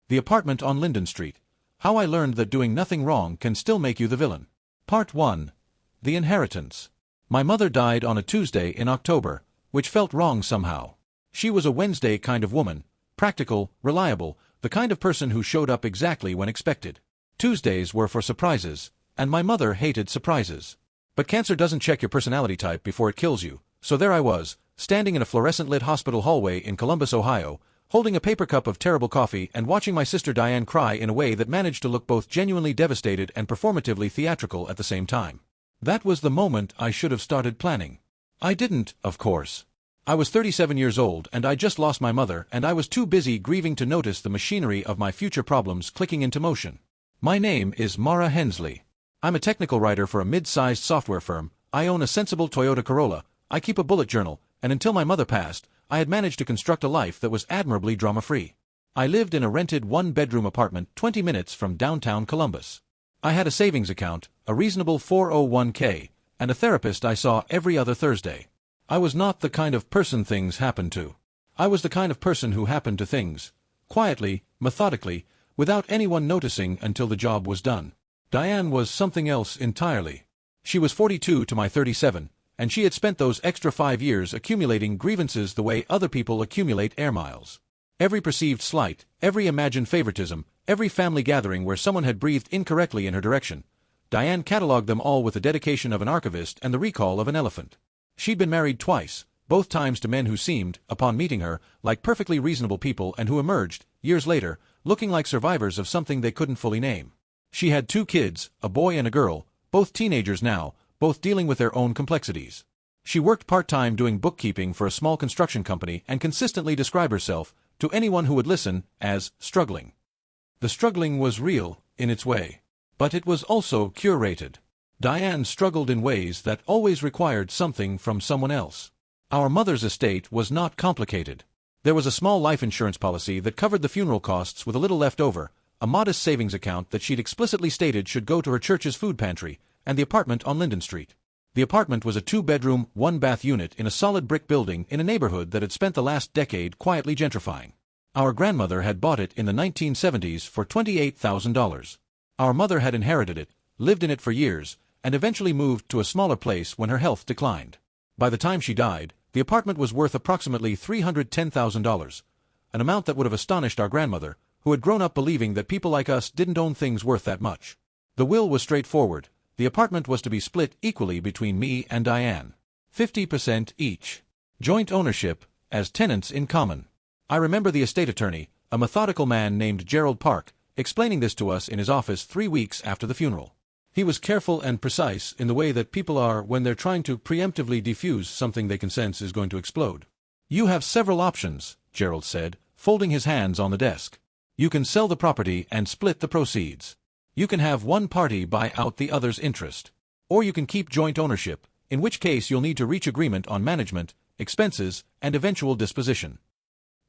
The Apartment on Linden Street. How I Learned That Doing Nothing Wrong Can Still Make You the Villain. Part 1. The Inheritance. My mother died on a Tuesday in October, which felt wrong somehow. She was a Wednesday kind of woman, practical, reliable, the kind of person who showed up exactly when expected. Tuesdays were for surprises, and my mother hated surprises. But cancer doesn't check your personality type before it kills you, so there I was, standing in a fluorescent-lit hospital hallway in Columbus, Ohio, holding a paper cup of terrible coffee and watching my sister Diane cry in a way that managed to look both genuinely devastated and performatively theatrical at the same time. That was the moment I should have started planning. I didn't, of course. I was 37 years old and I just lost my mother, and I was too busy grieving to notice the machinery of my future problems clicking into motion. My name is Mara Hensley. I'm a technical writer for a mid-sized software firm. I own a sensible Toyota Corolla. I keep a bullet journal, and until my mother passed, I had managed to construct a life that was admirably drama-free. I lived in a rented one-bedroom apartment 20 minutes from downtown Columbus. I had a savings account, a reasonable 401k, and a therapist I saw every other Thursday. I was not the kind of person things happened to. I was the kind of person who happened to things, quietly, methodically, without anyone noticing until the job was done. Diane was something else entirely. She was 42 to my 37, and she had spent those extra 5 years accumulating grievances the way other people accumulate air miles. Every perceived slight, every imagined favoritism, every family gathering where someone had breathed incorrectly in her direction, Diane catalogued them all with the dedication of an archivist and the recall of an elephant. She'd been married twice, both times to men who seemed, upon meeting her, like perfectly reasonable people and who emerged, years later, looking like survivors of something they couldn't fully name. She had 2 kids, a boy and a girl, both teenagers now, both dealing with their own complexities. She worked part-time doing bookkeeping for a small construction company and consistently described herself, to anyone who would listen, as struggling. The struggling was real, in its way. But it was also curated. Diane struggled in ways that always required something from someone else. Our mother's estate was not complicated. There was a small life insurance policy that covered the funeral costs with a little left over, a modest savings account that she'd explicitly stated should go to her church's food pantry, and the apartment on Linden Street. The apartment was a 2-bedroom, 1-bath unit in a solid brick building in a neighborhood that had spent the last decade quietly gentrifying. Our grandmother had bought it in the 1970s for $28,000. Our mother had inherited it, lived in it for years, and eventually moved to a smaller place when her health declined. By the time she died, the apartment was worth approximately $310,000, an amount that would have astonished our grandmother, who had grown up believing that people like us didn't own things worth that much. The will was straightforward. The apartment was to be split equally between me and Diane. 50% each. Joint ownership, as tenants in common. I remember the estate attorney, a methodical man named Gerald Park, explaining this to us in his office 3 weeks after the funeral. He was careful and precise in the way that people are when they're trying to preemptively defuse something they can sense is going to explode. You have several options, Gerald said, folding his hands on the desk. You can sell the property and split the proceeds. You can have one party buy out the other's interest. Or you can keep joint ownership, in which case you'll need to reach agreement on management, expenses, and eventual disposition.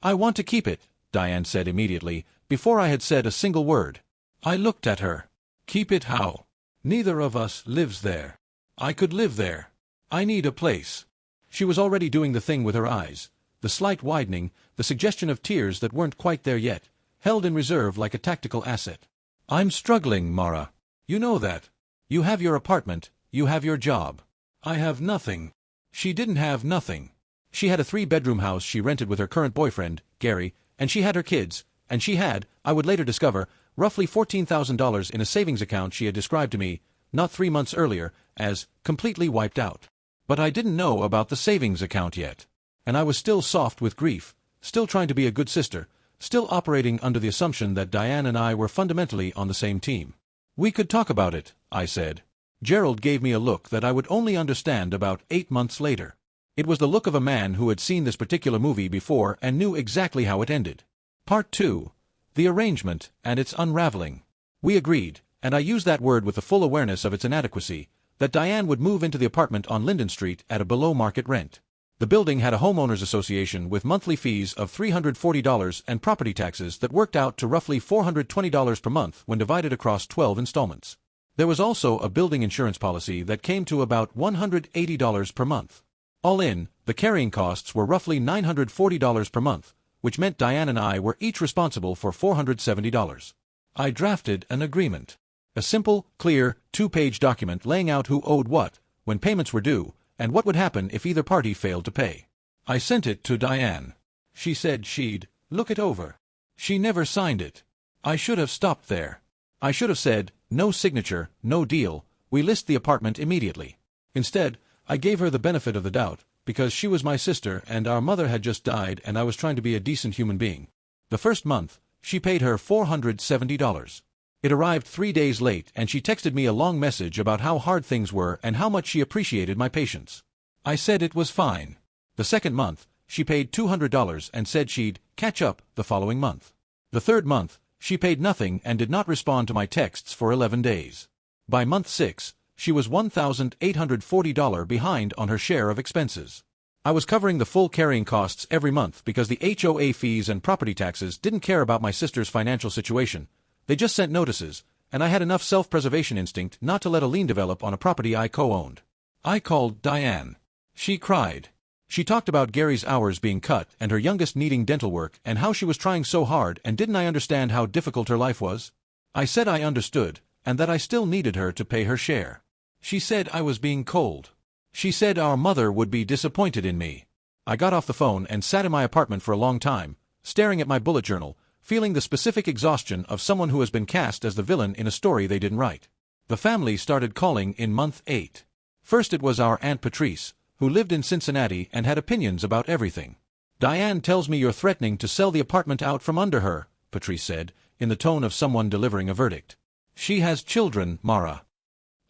I want to keep it, Diane said immediately, before I had said a single word. I looked at her. Keep it how? Neither of us lives there. I could live there. I need a place. She was already doing the thing with her eyes, the slight widening, the suggestion of tears that weren't quite there yet, held in reserve like a tactical asset. I'm struggling, Mara. You know that. You have your apartment, you have your job. I have nothing. She didn't have nothing. She had a 3-bedroom house she rented with her current boyfriend, Gary, and she had her kids, and she had, I would later discover, roughly $14,000 in a savings account she had described to me, not 3 months earlier, as completely wiped out. But I didn't know about the savings account yet. And I was still soft with grief, still trying to be a good sister, still operating under the assumption that Diane and I were fundamentally on the same team. We could talk about it, I said. Gerald gave me a look that I would only understand about 8 months later. It was the look of a man who had seen this particular movie before and knew exactly how it ended. Part 2. The arrangement and its unraveling. We agreed, and I used that word with the full awareness of its inadequacy, that Diane would move into the apartment on Linden Street at a below-market rent. The building had a homeowners association with monthly fees of $340 and property taxes that worked out to roughly $420 per month when divided across 12 installments. There was also a building insurance policy that came to about $180 per month. All in, the carrying costs were roughly $940 per month, which meant Diane and I were each responsible for $470. I drafted an agreement. A simple, clear, 2-page document laying out who owed what, when payments were due, and what would happen if either party failed to pay. I sent it to Diane. She said she'd look it over. She never signed it. I should have stopped there. I should have said, no signature, no deal, we list the apartment immediately. Instead, I gave her the benefit of the doubt, because she was my sister and our mother had just died and I was trying to be a decent human being. The first month, she paid her $470. It arrived 3 days late and she texted me a long message about how hard things were and how much she appreciated my patience. I said it was fine. The second month, she paid $200 and said she'd catch up the following month. The third month, she paid nothing and did not respond to my texts for 11 days. By month 6, she was $1,840 behind on her share of expenses. I was covering the full carrying costs every month because the HOA fees and property taxes didn't care about my sister's financial situation. They just sent notices, and I had enough self-preservation instinct not to let a lien develop on a property I co-owned. I called Diane. She cried. She talked about Gary's hours being cut and her youngest needing dental work and how she was trying so hard and didn't I understand how difficult her life was? I said I understood, and that I still needed her to pay her share. She said I was being cold. She said our mother would be disappointed in me. I got off the phone and sat in my apartment for a long time, staring at my bullet journal, feeling the specific exhaustion of someone who has been cast as the villain in a story they didn't write. The family started calling in month 8. First it was our Aunt Patrice, who lived in Cincinnati and had opinions about everything. Diane tells me you're threatening to sell the apartment out from under her, Patrice said, in the tone of someone delivering a verdict. She has children, Mara.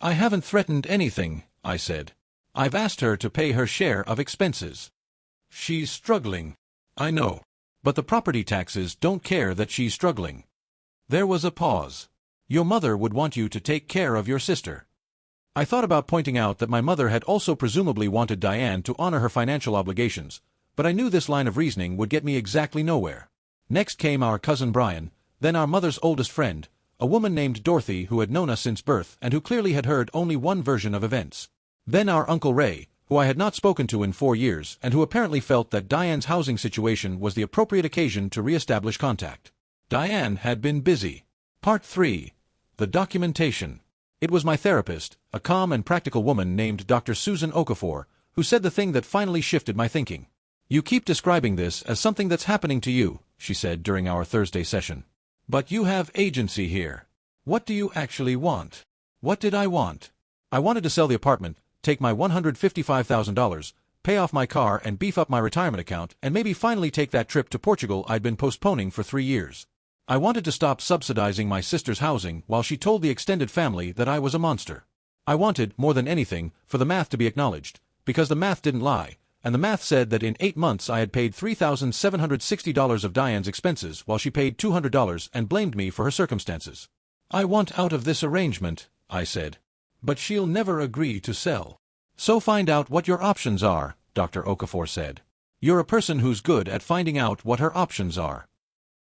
I haven't threatened anything, I said. I've asked her to pay her share of expenses. She's struggling. I know. But the property taxes don't care that she's struggling. There was a pause. Your mother would want you to take care of your sister. I thought about pointing out that my mother had also presumably wanted Diane to honor her financial obligations, but I knew this line of reasoning would get me exactly nowhere. Next came our cousin Brian, then our mother's oldest friend, a woman named Dorothy who had known us since birth and who clearly had heard only one version of events. Then our Uncle Ray, who I had not spoken to in 4 years and who apparently felt that Diane's housing situation was the appropriate occasion to re-establish contact. Diane had been busy. Part 3. The documentation. It was my therapist, a calm and practical woman named Dr. Susan Okafor, who said the thing that finally shifted my thinking. You keep describing this as something that's happening to you, she said during our Thursday session. But you have agency here. What do you actually want? What did I want? I wanted to sell the apartment, take my $155,000, pay off my car and beef up my retirement account and maybe finally take that trip to Portugal I'd been postponing for 3 years. I wanted to stop subsidizing my sister's housing while she told the extended family that I was a monster. I wanted, more than anything, for the math to be acknowledged, because the math didn't lie, and the math said that in 8 months I had paid $3,760 of Diane's expenses while she paid $200 and blamed me for her circumstances. I want out of this arrangement, I said. But she'll never agree to sell. So find out what your options are, Dr. Okafor said. You're a person who's good at finding out what her options are.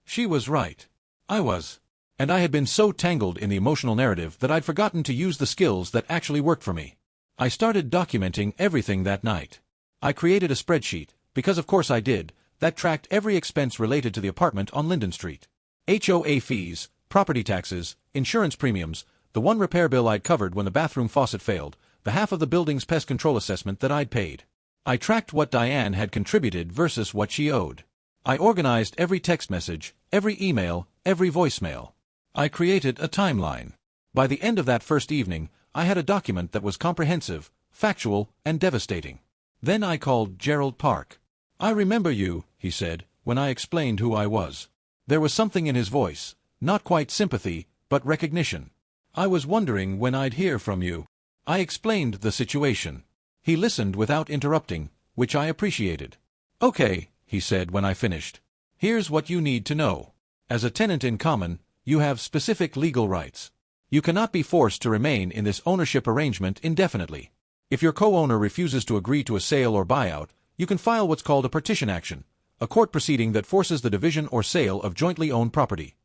She was right. I was. And I had been so tangled in the emotional narrative that I'd forgotten to use the skills that actually worked for me. I started documenting everything that night. I created a spreadsheet, because of course I did, that tracked every expense related to the apartment on Linden Street. HOA fees, property taxes, insurance premiums, the one repair bill I'd covered when the bathroom faucet failed, the half of the building's pest control assessment that I'd paid. I tracked what Diane had contributed versus what she owed. I organized every text message, every email, every voicemail. I created a timeline. By the end of that first evening, I had a document that was comprehensive, factual, and devastating. Then I called Gerald Park. I remember you, he said, when I explained who I was. There was something in his voice, not quite sympathy, but recognition. I was wondering when I'd hear from you. I explained the situation. He listened without interrupting, which I appreciated. Okay, he said when I finished. Here's what you need to know. As a tenant in common, you have specific legal rights. You cannot be forced to remain in this ownership arrangement indefinitely. If your co-owner refuses to agree to a sale or buyout, you can file what's called a partition action, a court proceeding that forces the division or sale of jointly owned property.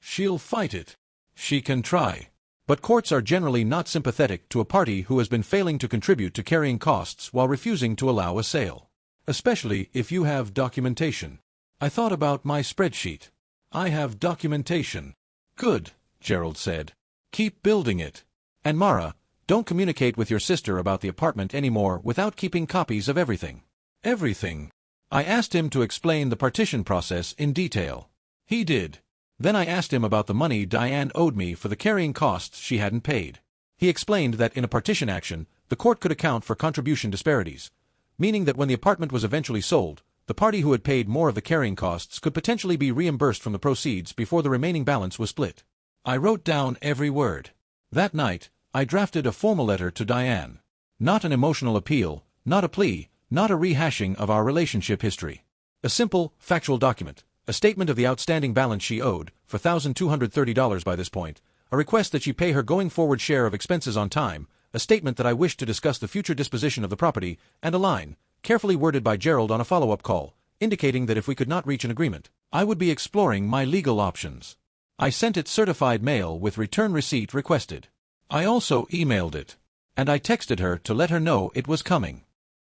She'll fight it. She can try. But courts are generally not sympathetic to a party who has been failing to contribute to carrying costs while refusing to allow a sale. Especially if you have documentation. I thought about my spreadsheet. I have documentation. Good, Gerald said. Keep building it. And Mara, don't communicate with your sister about the apartment anymore without keeping copies of everything. Everything. I asked him to explain the partition process in detail. He did. Then I asked him about the money Diane owed me for the carrying costs she hadn't paid. He explained that in a partition action, the court could account for contribution disparities, meaning that when the apartment was eventually sold, the party who had paid more of the carrying costs could potentially be reimbursed from the proceeds before the remaining balance was split. I wrote down every word. That night, I drafted a formal letter to Diane. Not an emotional appeal, not a plea, not a rehashing of our relationship history. A simple, factual document, a statement of the outstanding balance she owed, for $1,230 by this point, a request that she pay her going forward share of expenses on time, a statement that I wished to discuss the future disposition of the property, and a line, carefully worded by Gerald on a follow-up call, indicating that if we could not reach an agreement, I would be exploring my legal options. I sent it certified mail with return receipt requested. I also emailed it. And I texted her to let her know it was coming.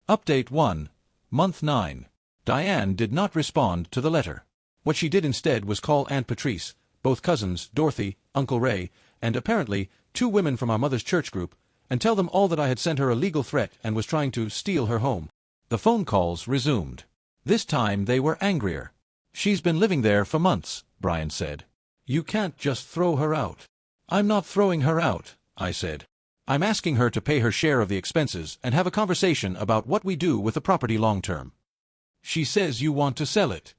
Update 1, Month 9. Diane did not respond to the letter. What she did instead was call Aunt Patrice, both cousins, Dorothy, Uncle Ray, and apparently 2 women from our mother's church group, and tell them all that I had sent her a legal threat and was trying to steal her home. The phone calls resumed. This time they were angrier. She's been living there for months, Brian said. You can't just throw her out. I'm not throwing her out, I said. I'm asking her to pay her share of the expenses and have a conversation about what we do with the property long term. She says you want to sell it.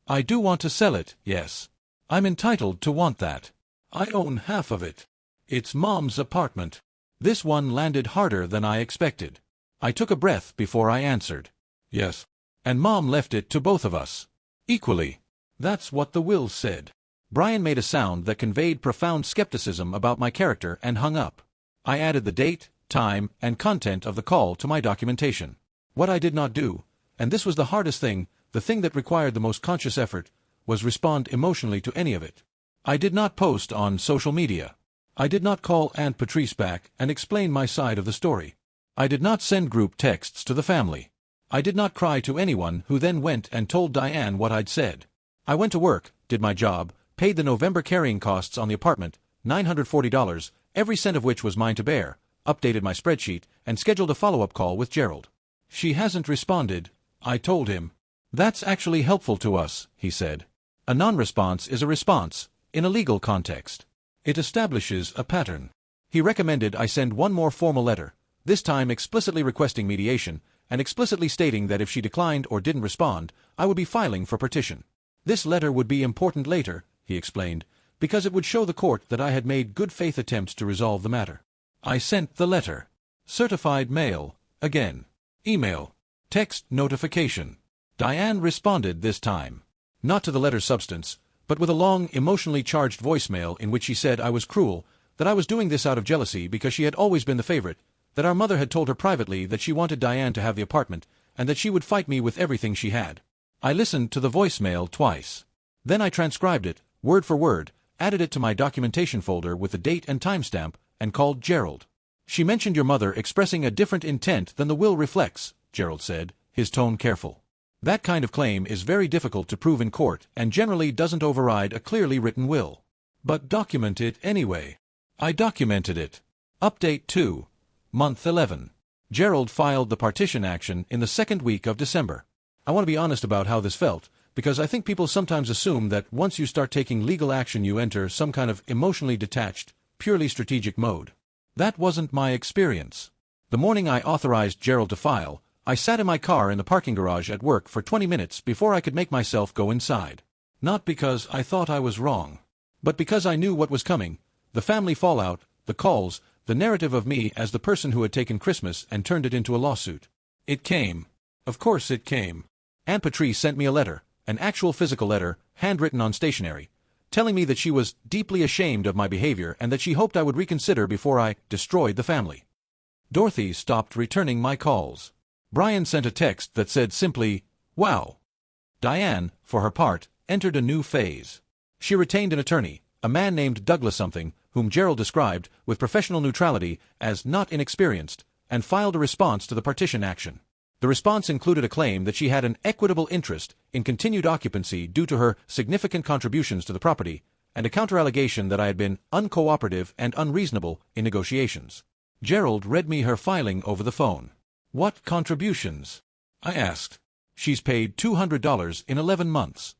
I do want to sell it, yes. I'm entitled to want that. I own half of it. It's Mom's apartment. This one landed harder than I expected. I took a breath before I answered. Yes. And Mom left it to both of us. Equally. That's what the will said. Brian made a sound that conveyed profound skepticism about my character and hung up. I added the date, time, and content of the call to my documentation. What I did not do, and this was the hardest thing, the thing that required the most conscious effort, was respond emotionally to any of it. I did not post on social media. I did not call Aunt Patrice back and explain my side of the story. I did not send group texts to the family. I did not cry to anyone who then went and told Diane what I'd said. I went to work, did my job, paid the November carrying costs on the apartment, $940, every cent of which was mine to bear, updated my spreadsheet, and scheduled a follow-up call with Gerald. She hasn't responded, I told him. That's actually helpful to us, he said. A non-response is a response, in a legal context. It establishes a pattern. He recommended I send one more formal letter, this time explicitly requesting mediation, and explicitly stating that if she declined or didn't respond, I would be filing for partition. This letter would be important later, he explained, because it would show the court that I had made good faith attempts to resolve the matter. I sent the letter. Certified mail, again. Email. Text notification. Diane responded this time. Not to the letter's substance, but with a long, emotionally charged voicemail in which she said I was cruel, that I was doing this out of jealousy because she had always been the favorite, that our mother had told her privately that she wanted Diane to have the apartment, and that she would fight me with everything she had. I listened to the voicemail twice. Then I transcribed it, word for word, added it to my documentation folder with the date and timestamp, and called Gerald. She mentioned your mother expressing a different intent than the will reflects, Gerald said, his tone careful. That kind of claim is very difficult to prove in court and generally doesn't override a clearly written will. But document it anyway. I documented it. Update 2. Month 11. Gerald filed the partition action in the second week of December. I want to be honest about how this felt, because I think people sometimes assume that once you start taking legal action you enter some kind of emotionally detached, purely strategic mode. That wasn't my experience. The morning I authorized Gerald to file, I sat in my car in the parking garage at work for 20 minutes before I could make myself go inside. Not because I thought I was wrong, but because I knew what was coming, the family fallout, the calls, the narrative of me as the person who had taken Christmas and turned it into a lawsuit. It came. Of course it came. Aunt Patrice sent me a letter, an actual physical letter, handwritten on stationery, telling me that she was deeply ashamed of my behavior and that she hoped I would reconsider before I destroyed the family. Dorothy stopped returning my calls. Brian sent a text that said simply, "Wow." Diane, for her part, entered a new phase. She retained an attorney, a man named Douglas something, whom Gerald described, with professional neutrality, as not inexperienced, and filed a response to the partition action. The response included a claim that she had an equitable interest in continued occupancy due to her significant contributions to the property, and a counter-allegation that I had been uncooperative and unreasonable in negotiations. Gerald read me her filing over the phone. "What contributions?" I asked. "She's paid $200 in 11 months.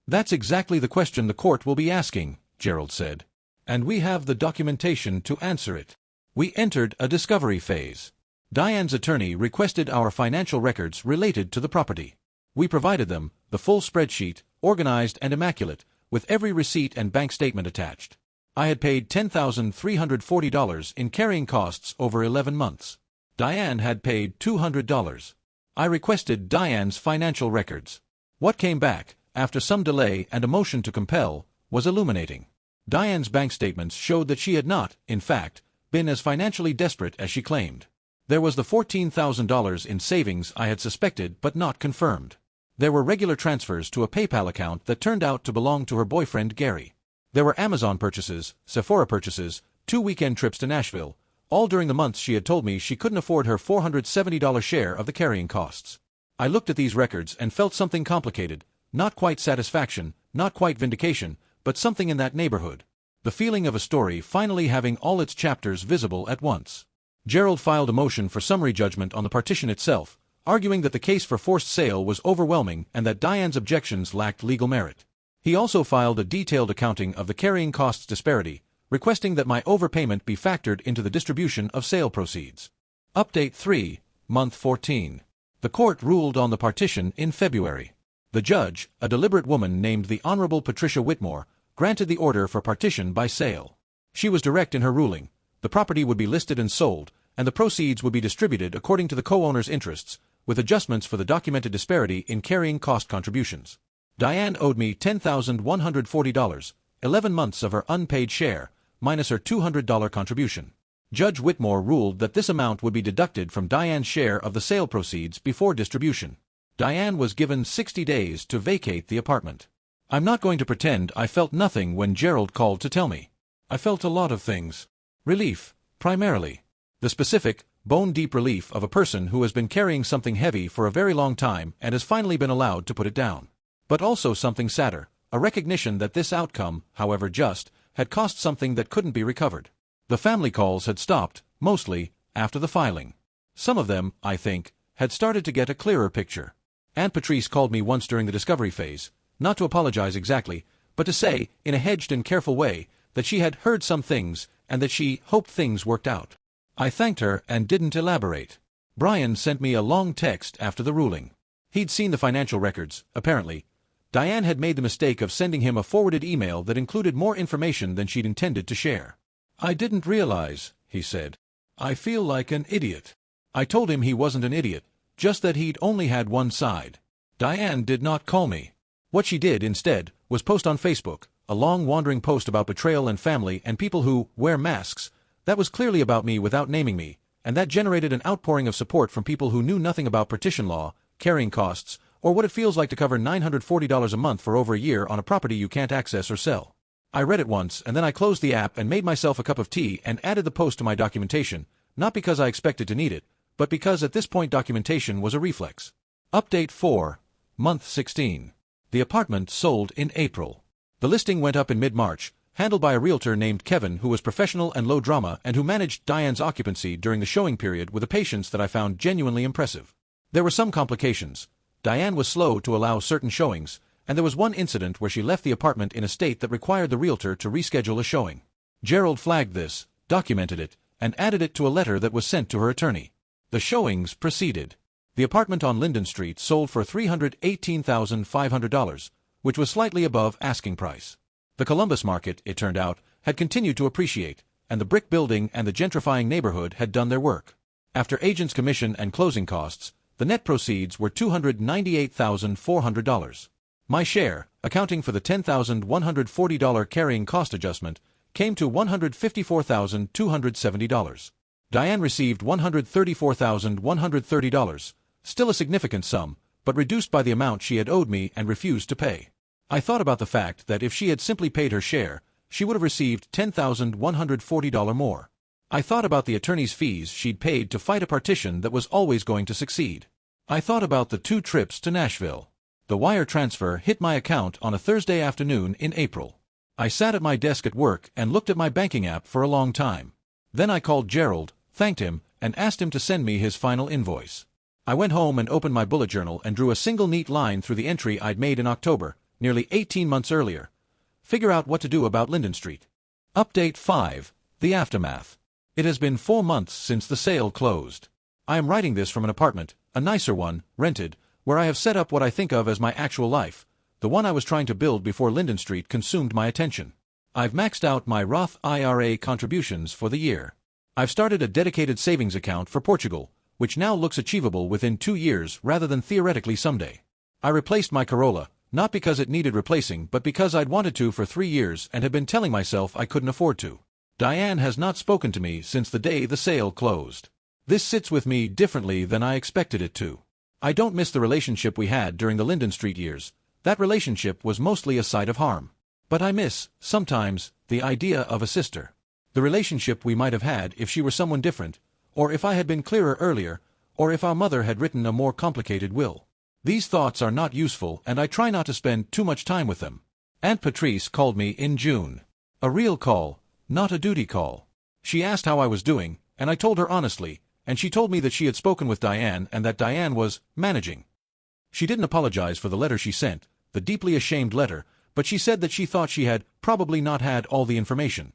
"That's exactly the question the court will be asking," Gerald said. "And we have the documentation to answer it." We entered a discovery phase. Diane's attorney requested our financial records related to the property. We provided them, the full spreadsheet, organized and immaculate, with every receipt and bank statement attached. I had paid $10,340 in carrying costs over 11 months. Diane had paid $200. I requested Diane's financial records. What came back, after some delay and a motion to compel, was illuminating. Diane's bank statements showed that she had not, in fact, been as financially desperate as she claimed. There was the $14,000 in savings I had suspected but not confirmed. There were regular transfers to a PayPal account that turned out to belong to her boyfriend Gary. There were Amazon purchases, Sephora purchases, 2 weekend trips to Nashville, all during the months she had told me she couldn't afford her $470 share of the carrying costs. I looked at these records and felt something complicated, not quite satisfaction, not quite vindication, but something in that neighborhood. The feeling of a story finally having all its chapters visible at once. Gerald filed a motion for summary judgment on the partition itself, arguing that the case for forced sale was overwhelming and that Diane's objections lacked legal merit. He also filed a detailed accounting of the carrying costs disparity, requesting that my overpayment be factored into the distribution of sale proceeds. Update 3, Month 14. The court ruled on the partition in February. The judge, a deliberate woman named the Honorable Patricia Whitmore, granted the order for partition by sale. She was direct in her ruling. The property would be listed and sold, and the proceeds would be distributed according to the co-owner's interests, with adjustments for the documented disparity in carrying cost contributions. Diane owed me $10,140, 11 months of her unpaid share, minus her $200 contribution. Judge Whitmore ruled that this amount would be deducted from Diane's share of the sale proceeds before distribution. Diane was given 60 days to vacate the apartment. I'm not going to pretend I felt nothing when Gerald called to tell me. I felt a lot of things. Relief, primarily. The specific, bone-deep relief of a person who has been carrying something heavy for a very long time and has finally been allowed to put it down. But also something sadder, a recognition that this outcome, however just, had cost something that couldn't be recovered. The family calls had stopped, mostly, after the filing. Some of them, I think, had started to get a clearer picture. Aunt Patrice called me once during the discovery phase, not to apologize exactly, but to say, in a hedged and careful way, that she had heard some things and that she hoped things worked out. I thanked her and didn't elaborate. Brian sent me a long text after the ruling. He'd seen the financial records, apparently. Diane had made the mistake of sending him a forwarded email that included more information than she'd intended to share. "I didn't realize," he said. "I feel like an idiot." I told him he wasn't an idiot, just that he'd only had one side. Diane did not call me. What she did, instead, was post on Facebook, a long wandering post about betrayal and family and people who wear masks. That was clearly about me without naming me, and that generated an outpouring of support from people who knew nothing about partition law, carrying costs, or what it feels like to cover $940 a month for over a year on a property you can't access or sell. I read it once, and then I closed the app and made myself a cup of tea and added the post to my documentation, not because I expected to need it, but because at this point documentation was a reflex. Update 4, Month 16. The apartment sold in April. The listing went up in mid-March, handled by a realtor named Kevin who was professional and low drama and who managed Diane's occupancy during the showing period with a patience that I found genuinely impressive. There were some complications. Diane was slow to allow certain showings, and there was one incident where she left the apartment in a state that required the realtor to reschedule a showing. Gerald flagged this, documented it, and added it to a letter that was sent to her attorney. The showings proceeded. The apartment on Linden Street sold for $318,500, which was slightly above asking price. The Columbus market, it turned out, had continued to appreciate, and the brick building and the gentrifying neighborhood had done their work. After agent's commission and closing costs, the net proceeds were $298,400. My share, accounting for the $10,140 carrying cost adjustment, came to $154,270. Diane received $134,130, still a significant sum, but reduced by the amount she had owed me and refused to pay. I thought about the fact that if she had simply paid her share, she would have received $10,140 more. I thought about the attorney's fees she'd paid to fight a partition that was always going to succeed. I thought about the 2 trips to Nashville. The wire transfer hit my account on a Thursday afternoon in April. I sat at my desk at work and looked at my banking app for a long time. Then I called Gerald, thanked him, and asked him to send me his final invoice. I went home and opened my bullet journal and drew a single neat line through the entry I'd made in October, nearly 18 months earlier. Figure out what to do about Linden Street. Update 5. The Aftermath. It has been 4 months since the sale closed. I am writing this from an apartment, a nicer one, rented, where I have set up what I think of as my actual life. The one I was trying to build before Linden Street consumed my attention. I've maxed out my Roth IRA contributions for the year. I've started a dedicated savings account for Portugal, which now looks achievable within 2 years rather than theoretically someday. I replaced my Corolla, not because it needed replacing but because I'd wanted to for 3 years and had been telling myself I couldn't afford to. Diane has not spoken to me since the day the sale closed. This sits with me differently than I expected it to. I don't miss the relationship we had during the Linden Street years. That relationship was mostly a sight of harm. But I miss, sometimes, the idea of a sister. The relationship we might have had if she were someone different, or if I had been clearer earlier, or if our mother had written a more complicated will. These thoughts are not useful and I try not to spend too much time with them. Aunt Patrice called me in June. A real call, not a duty call. She asked how I was doing, and I told her honestly, and she told me that she had spoken with Diane and that Diane was managing. She didn't apologize for the letter she sent, the deeply ashamed letter, but she said that she thought she had probably not had all the information.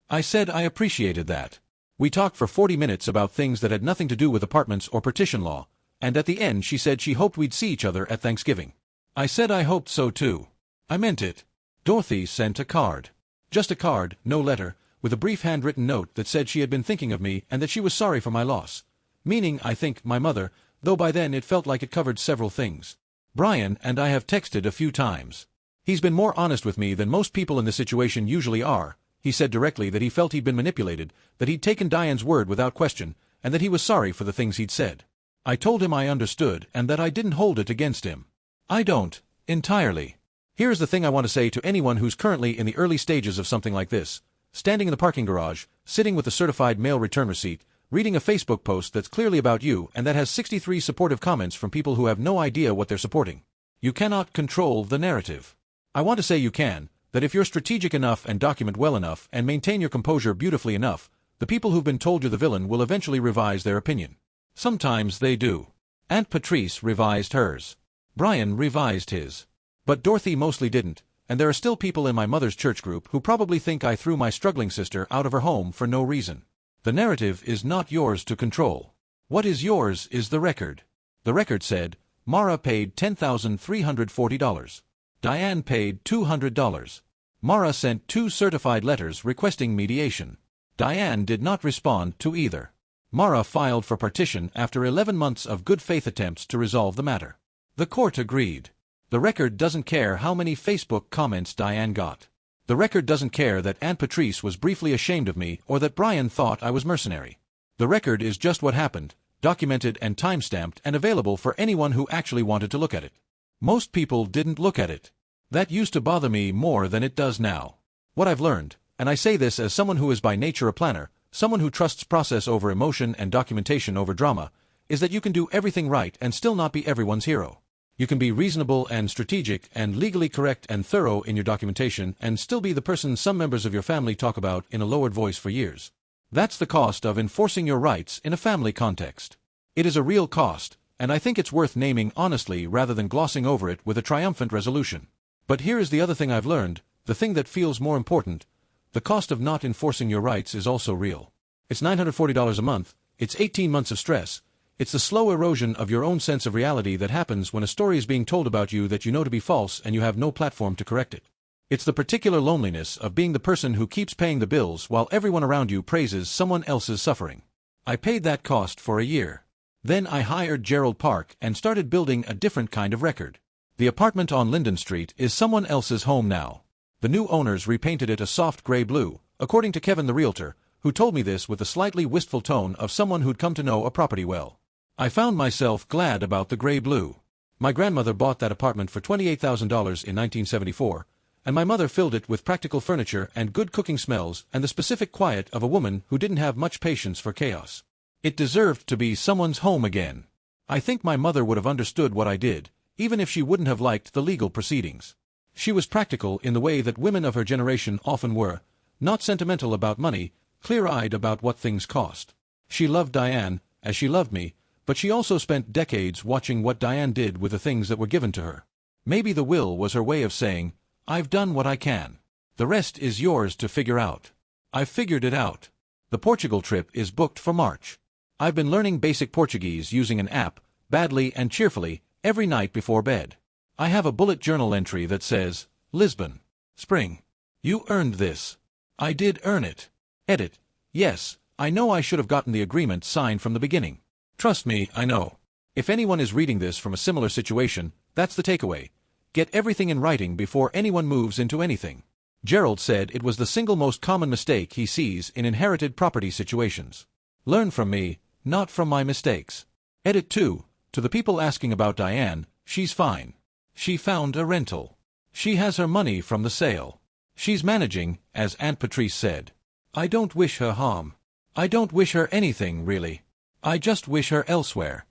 I said I appreciated that. We talked for 40 minutes about things that had nothing to do with apartments or partition law, and at the end she said she hoped we'd see each other at Thanksgiving. I said I hoped so too. I meant it. Dorothy sent a card. Just a card, no letter, with a brief handwritten note that said she had been thinking of me and that she was sorry for my loss. Meaning, I think, my mother, though by then it felt like it covered several things. Brian and I have texted a few times. He's been more honest with me than most people in this situation usually are. He said directly that he felt he'd been manipulated, that he'd taken Diane's word without question, and that he was sorry for the things he'd said. I told him I understood and that I didn't hold it against him. I don't, entirely. Here's the thing I want to say to anyone who's currently in the early stages of something like this. Standing in the parking garage, sitting with a certified mail return receipt, reading a Facebook post that's clearly about you and that has 63 supportive comments from people who have no idea what they're supporting. You cannot control the narrative. I want to say you can, that if you're strategic enough and document well enough and maintain your composure beautifully enough, the people who've been told you're the villain will eventually revise their opinion. Sometimes they do. Aunt Patrice revised hers. Brian revised his. But Dorothy mostly didn't, and there are still people in my mother's church group who probably think I threw my struggling sister out of her home for no reason. The narrative is not yours to control. What is yours is the record. The record said, Mara paid $10,340. Diane paid $200. Mara sent 2 certified letters requesting mediation. Diane did not respond to either. Mara filed for partition after 11 months of good faith attempts to resolve the matter. The court agreed. The record doesn't care how many Facebook comments Diane got. The record doesn't care that Aunt Patrice was briefly ashamed of me or that Brian thought I was mercenary. The record is just what happened, documented and time-stamped and available for anyone who actually wanted to look at it. Most people didn't look at it. That used to bother me more than it does now. What I've learned, and I say this as someone who is by nature a planner, someone who trusts process over emotion and documentation over drama, is that you can do everything right and still not be everyone's hero. You can be reasonable and strategic and legally correct and thorough in your documentation and still be the person some members of your family talk about in a lowered voice for years. That's the cost of enforcing your rights in a family context. It is a real cost, and I think it's worth naming honestly rather than glossing over it with a triumphant resolution. But here is the other thing I've learned, the thing that feels more important. The cost of not enforcing your rights is also real. It's $940 a month, it's 18 months of stress, it's the slow erosion of your own sense of reality that happens when a story is being told about you that you know to be false and you have no platform to correct it. It's the particular loneliness of being the person who keeps paying the bills while everyone around you praises someone else's suffering. I paid that cost for a year. Then I hired Gerald Park and started building a different kind of record. The apartment on Linden Street is someone else's home now. The new owners repainted it a soft gray blue, according to Kevin the realtor, who told me this with a slightly wistful tone of someone who'd come to know a property well. I found myself glad about the gray blue. My grandmother bought that apartment for $28,000 in 1974, and my mother filled it with practical furniture and good cooking smells and the specific quiet of a woman who didn't have much patience for chaos. It deserved to be someone's home again. I think my mother would have understood what I did, even if she wouldn't have liked the legal proceedings. She was practical in the way that women of her generation often were, not sentimental about money, clear-eyed about what things cost. She loved Diane, as she loved me, but she also spent decades watching what Diane did with the things that were given to her. Maybe the will was her way of saying, I've done what I can. The rest is yours to figure out. I've figured it out. The Portugal trip is booked for March. I've been learning basic Portuguese using an app, badly and cheerfully, every night before bed. I have a bullet journal entry that says, Lisbon. Spring. You earned this. I did earn it. Edit. Yes, I know I should have gotten the agreement signed from the beginning. Trust me, I know. If anyone is reading this from a similar situation, that's the takeaway. Get everything in writing before anyone moves into anything. Gerald said it was the single most common mistake he sees in inherited property situations. Learn from me, not from my mistakes. Edit 2. To the people asking about Diane, she's fine. She found a rental. She has her money from the sale. She's managing, as Aunt Patrice said. I don't wish her harm. I don't wish her anything, really. I just wish her elsewhere.